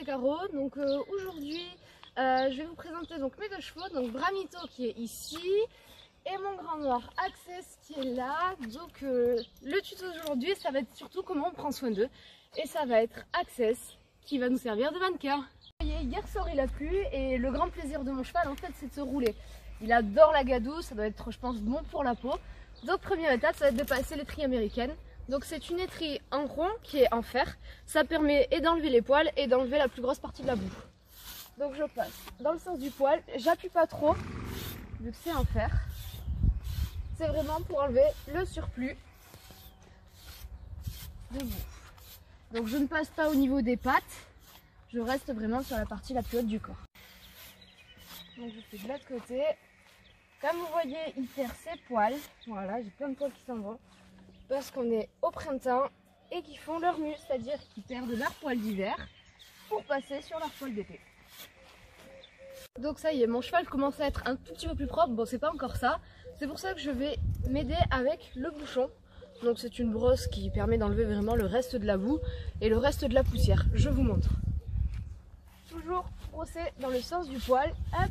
Caro. Donc aujourd'hui je vais vous présenter donc mes deux chevaux, donc Bramito qui est ici et mon grand noir Access qui est là. Donc le tuto d'aujourd'hui ça va être surtout comment on prend soin d'eux et ça va être Access qui va nous servir de mannequin. Vous voyez, hier soir il a plu et le grand plaisir de mon cheval en fait c'est de se rouler. Il adore la gadoue, ça doit être je pense bon pour la peau. Donc première étape ça va être de passer l'étrille américaine. Donc c'est une étrille en rond qui est en fer. Ça permet et d'enlever les poils et d'enlever la plus grosse partie de la boue. Donc je passe dans le sens du poil. J'appuie pas trop vu que c'est en fer. C'est vraiment pour enlever le surplus de boue. Donc je ne passe pas au niveau des pattes. Je reste vraiment sur la partie la plus haute du corps. Donc je fais de l'autre côté. Comme vous voyez, il perd ses poils. Voilà, j'ai plein de poils qui s'en vont. Parce qu'on est au printemps et qu'ils font leur mue, c'est-à-dire qu'ils perdent leurs poils d'hiver pour passer sur leurs poils d'été. Donc ça y est, mon cheval commence à être un tout petit peu plus propre. Bon, c'est pas encore ça. C'est pour ça que je vais m'aider avec le bouchon. Donc c'est une brosse qui permet d'enlever vraiment le reste de la boue et le reste de la poussière. Je vous montre. Toujours brosser dans le sens du poil. Hop.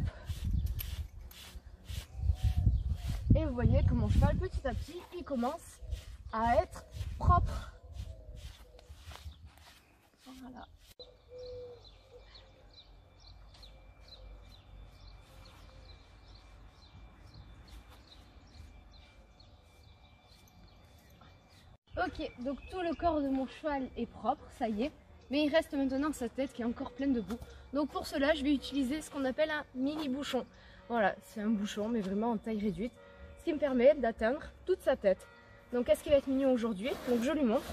Et vous voyez que mon cheval, petit à petit, il commence à être propre. Voilà. Ok, donc tout le corps de mon cheval est propre, ça y est. Mais il reste maintenant sa tête qui est encore pleine de boue. Donc pour cela, je vais utiliser ce qu'on appelle un mini bouchon. Voilà, c'est un bouchon, mais vraiment en taille réduite. Ce qui me permet d'atteindre toute sa tête. Donc est-ce qu'il va être mignon aujourd'hui? Donc je lui montre.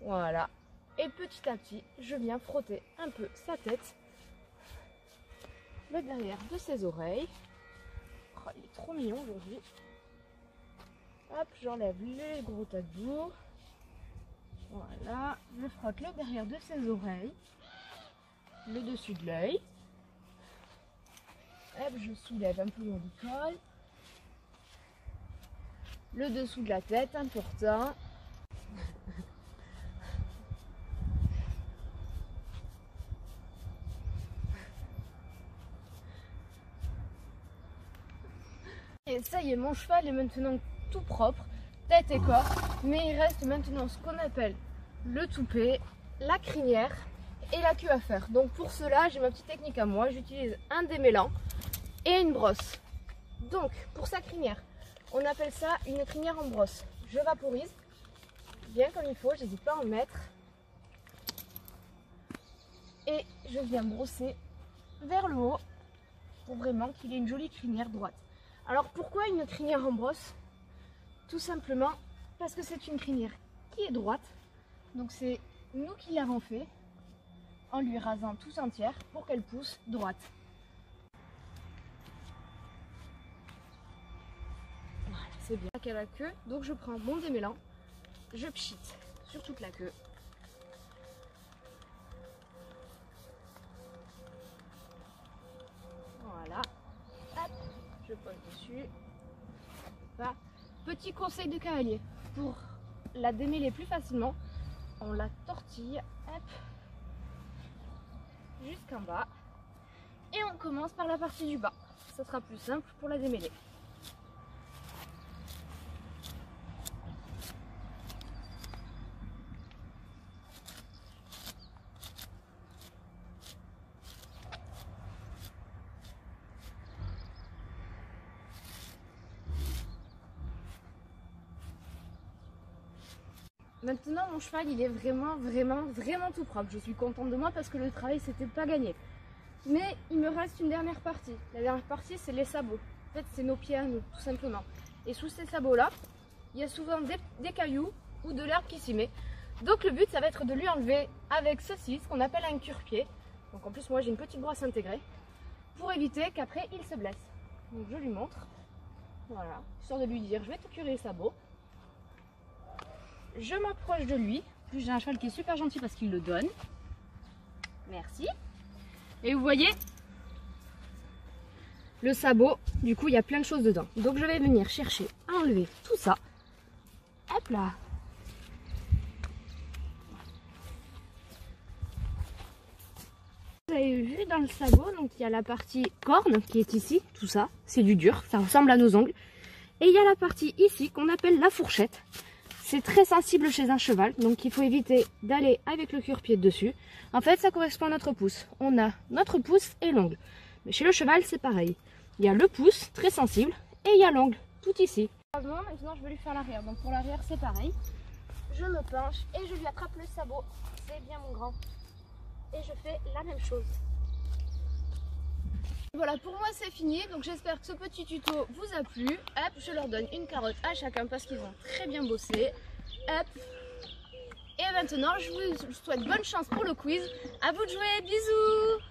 Voilà. Et petit à petit, je viens frotter un peu sa tête. Le derrière de ses oreilles. Oh, il est trop mignon aujourd'hui. Hop, j'enlève les gros tas de boue. Voilà. Je frotte le derrière de ses oreilles. Le dessus de l'œil. Hop, je soulève un peu mon col. Le dessous de la tête, important. Et ça y est, mon cheval est maintenant tout propre, tête et corps. Mais il reste maintenant ce qu'on appelle le toupet, la crinière et la queue à faire. Donc pour cela, j'ai ma petite technique à moi. J'utilise un démêlant et une brosse. Donc pour sa crinière, on appelle ça une crinière en brosse. Je vaporise bien comme il faut, j'hésite pas à en mettre. Et je viens brosser vers le haut pour vraiment qu'il ait une jolie crinière droite. Alors pourquoi une crinière en brosse? Tout simplement parce que c'est une crinière qui est droite. Donc c'est nous qui l'avons fait en lui rasant tout entière pour qu'elle pousse droite. C'est bien qu'à la queue, donc je prends mon démêlant, je pchite sur toute la queue. Voilà, hop, je pose dessus. Voilà. Petit conseil de cavalier, pour la démêler plus facilement, on la tortille, hop, jusqu'en bas. Et on commence par la partie du bas, ça sera plus simple pour la démêler. Maintenant mon cheval il est vraiment tout propre. Je suis contente de moi parce que le travail c'était pas gagné. Mais il me reste une dernière partie. La dernière partie c'est les sabots. En fait c'est nos pieds à nous tout simplement. Et sous ces sabots là, il y a souvent des cailloux ou de l'herbe qui s'y met. Donc le but ça va être de lui enlever avec ceci, ce qu'on appelle un cure-pied. Donc en plus moi j'ai une petite brosse intégrée pour éviter qu'après il se blesse. Donc je lui montre. Voilà, histoire de lui dire je vais te curer les sabots. Je m'approche de lui. En plus j'ai un cheval qui est super gentil parce qu'il le donne. Merci. Et vous voyez le sabot, du coup il y a plein de choses dedans. Donc je vais venir chercher à enlever tout ça. Hop là. avez vu dans le sabot, donc il y a la partie corne qui est ici, tout ça, c'est du dur, ça ressemble à nos ongles. Et il y a la partie ici qu'on appelle la fourchette. C'est très sensible chez un cheval, donc il faut éviter d'aller avec le cuir-pied dessus. En fait, ça correspond à notre pouce. On a notre pouce et l'ongle. Mais chez le cheval, c'est pareil. Il y a le pouce, très sensible, et il y a l'ongle, tout ici. Maintenant, je vais lui faire l'arrière. Donc pour l'arrière, c'est pareil. Je me penche et je lui attrape le sabot. C'est bien mon grand. Et je fais la même chose. Voilà, pour moi c'est fini, donc j'espère que ce petit tuto vous a plu. Hop, je leur donne une carotte à chacun parce qu'ils ont très bien bossé. Hop. Et maintenant je vous souhaite bonne chance pour le quiz. À vous de jouer, bisous.